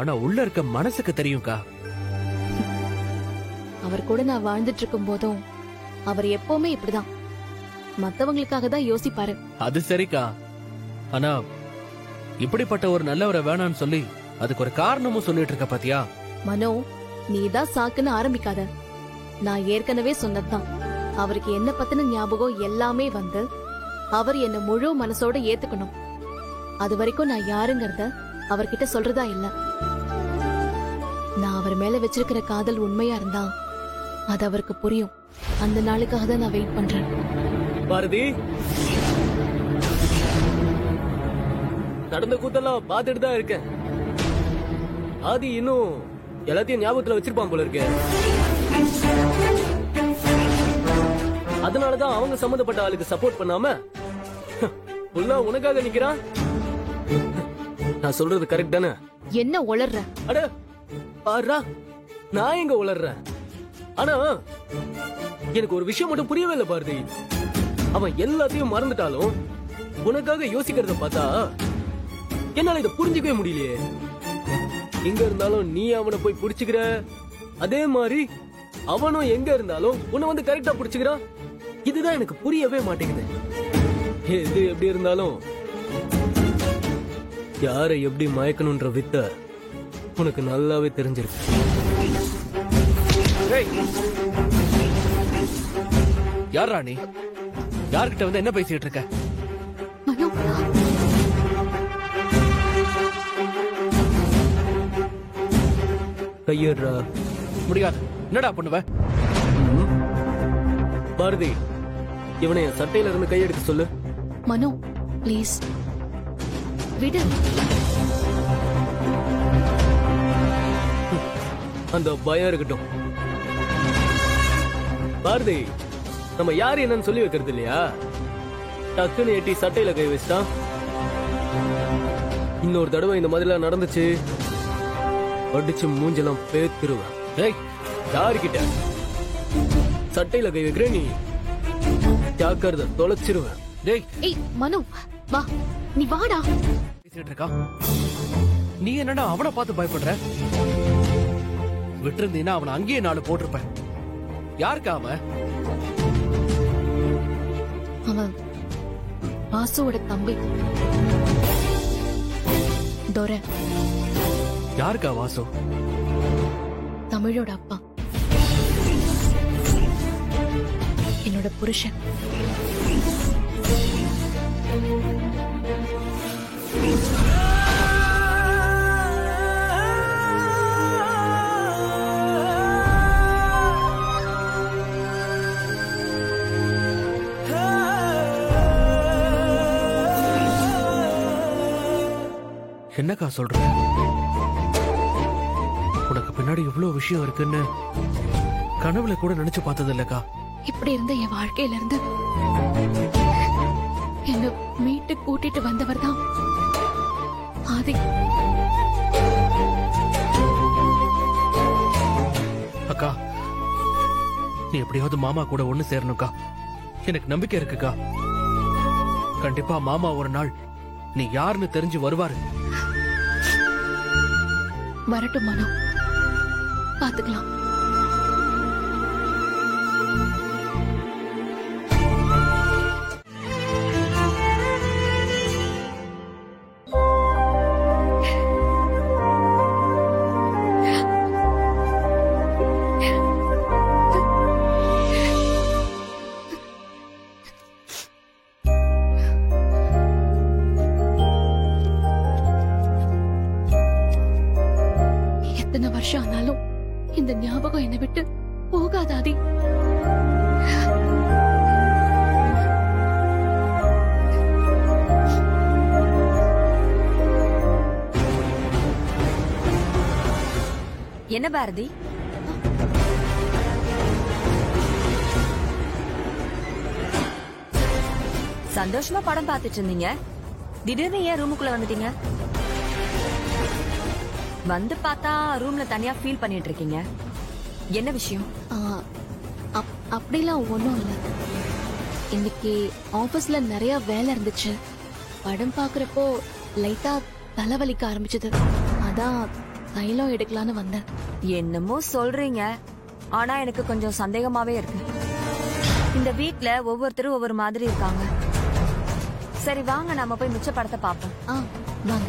ஆனா உள்ள இருக்க மனசுக்கு தெரியும்க்கா. அவர் கூட நான் வாழ்ந்துட்டு இருக்கும் போதும் அவர் எப்பவுமே இப்படிதான் மத்தவங்களுக்காக தான் யோசிப்பாரு. அது சரிக்கா. ஆனா இப்படிப்பட்ட ஒரு நல்லவரை வேணான்னு சொல்லி அதுக்கு ஒரு காரணமும் சொல்லிட்டு இருக்க பாத்தியா? மனோ, நீதான் சாக்குன்னு ஆரம்பிக்காத. நான் ஏற்கனவே சொன்னதுதான். அவருக்கு என்ன பத்தின ஞாபகம் எல்லாமே வந்து அவர் என்ன முழு மனசோட ஏத்துக்கணும். அது வரைக்கும் நான் யாருங்கறத அவர்கிட்ட சொல்றதா இல்ல. நான் அவர் மேல வச்சிருக்கிற காதல் உண்மையா இருந்தா அது அவருக்கு புரியும். அந்த நாளுக்காக தான் நான் வெயிட் பண்றேன். பாரதி, நடந்த கூத்தெல்லாம் பாத்துட்டு தான் இருக்கேன். ஆதி இன்னும் எல்லாத்தையும் ஞாபகத்துல வச்சிருப்பான் போல இருக்கு. அதனாலதான் அவங்க சம்பந்தப்பட்ட ஆளுக்கு சப்போர்ட் பண்ணாம ஃபுல்லா உனக்காக நிக்கிறான். நான் சொல்றது கரெக்ட் தானே? என்ன உளர்ற? அட பாரா, நான் எங்க உளர்றேன்? ஆனா எனக்கு ஒரு விஷயம் மட்டும் புரியவே இல்லை பாரதி. அவன் எல்லாத்தையும் மறந்துட்டாலும் உனக்காக யோசிக்கிறத பார்த்தா என்னால இதை புரிஞ்சுக்கவே முடியலையே. எங்க இருந்தாலும் நீ அவனை போய் புடிச்சுக்கிற, அதே மாதிரி அவனும் எங்க இருந்தாலும் உன்னை வந்து கரெக்டா புடிச்சுக்கிறான். இதுதான் எனக்கு புரியவே மாட்டேங்குது. எது எப்படி இருந்தாலும் யாரை எப்படி மயக்கணும்ன்ற வித்த உனக்கு நல்லாவே தெரிஞ்சிருக்கு. யார் ராணி? யார்கிட்ட வந்து என்ன பேசிட்டு இருக்க? மனோ, கையேறா. முடியாது. என்னடா பண்ணுவ? பாரதி, இவனை என் சட்டையில இருந்து கையெடுக்க சொல்லு. மனோ ப்ளீஸ் விடு. அந்த பயம் இருக்கட்டும். பாரதி, நம்ம யாரு என்னன்னு சொல்லி வைக்கிறது இல்லையா? டக்குன்னு எட்டி சட்டையில கை வச்சுட்டான். இன்னொரு தடவை இந்த மாதிரிலாம் நடந்துச்சு, அடிச்சு மூஞ்செல்லாம் பேத்துருவேன். ஏய், யாருக்கிட்ட சட்டையில கை வைக்கிற நீ? ஜாக்கிரதை, தொலைச்சிருவேன். டேய், ஏய் மனோ, வா, நீ வாடா. பேசிட்டு இருக்கா? நீ என்னடா அவனை பார்த்து பயப்படுற? விட்டுருந்தீன்னா அவனை அங்கேயே நாலு போட்டிருப்பேன். யாருக்கா அவன்? அவன் வாசுவோட தம்பி துரை. யாருக்கா வாசு? தமிழோட அப்பா, என்னோட புருஷன். என்னக்கா சொல்ற? உனக்கு பின்னாடி இவ்வளவு விஷயம் இருக்குன்னு கனவுல கூட நினைச்சு பார்த்தது இல்லக்கா. இப்படி இருந்த என் வாழ்க்கையில இருந்து என்ன மீட்டு கூட்டிட்டு வந்தவர் தான் ஆதி. அக்கா, நீ எப்படியாவது மாமா கூட ஒண்ணு சேரணும்க்கா. எனக்கு நம்பிக்கை இருக்குக்கா. கண்டிப்பா மாமா ஒரு நாள் நீ யாருன்னு தெரிஞ்சு வருவாரு. வரட்டும் மனோ, பாத்துக்கலாம். எத்தனை வருஷம் ஆனாலும் இந்த ஞாபகம் என்னை விட்டு போகாதாதி. என்ன பாரதி, சந்தோஷமா படம் பார்த்துட்டு இருந்தீங்க, திடீர்னு ஏன் ரூமுக்குள்ள வந்துட்டீங்க? வந்து பார்த்தா ரூம்ல தனியா ஃபீல் பண்ணிட்டு இருக்கீங்க. என்ன விஷயம்? அப்படிலாம் ஒண்ணும் இல்ல. இன்னைக்கு ஆபீஸ்ல நிறைய வேலை இருந்துச்சு. படம் பாக்குறப்போ லைட்டா தலைவலிக்க ஆரம்பிச்சது. அதான் தைலம் எடுக்கலான்னு வந்தேன். என்னமோ சொல்றீங்க, ஆனா எனக்கு கொஞ்சம் சந்தேகமாவே இருக்கு. இந்த வீட்ல ஒவ்வொருத்தரும் ஒவ்வொரு மாதிரி இருக்காங்க. சரி வாங்க நாம போய் மிச்ச படத்தை பாப்போம். வாங்க.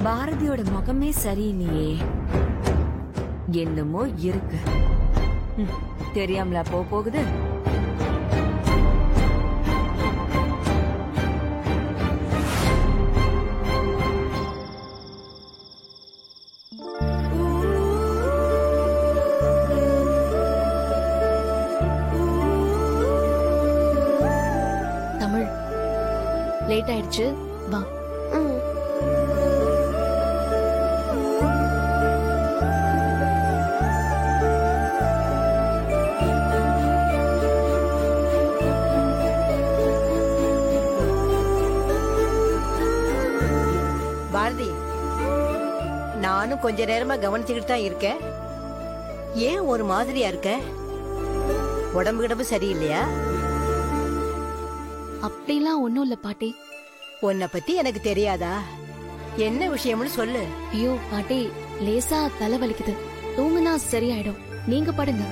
பாரதியோட முகமே சரியில்லையே, என்னமோ இருக்கு. தெரியாமல போகுது. தமிழ், லேட் ஆயிடுச்சு, வா. பாரதி, நானும் கொஞ்ச நேரமா கவனிச்சுக்கிட்டு தான் இருக்கேன். ஏன் ஒரு மாதிரியா இருக்க? உடம்பு கிடம்பு சரியில்லையா? அப்படிலாம் ஒண்ணும் இல்ல பாட்டி. உன்னை பத்தி எனக்கு தெரியாதா? என்ன விஷயம்னு சொல்லு. ஐயோ பாட்டி, லேசா தலை வலிக்குது. தூங்குனா சரியாயிடும். நீங்க படுங்க.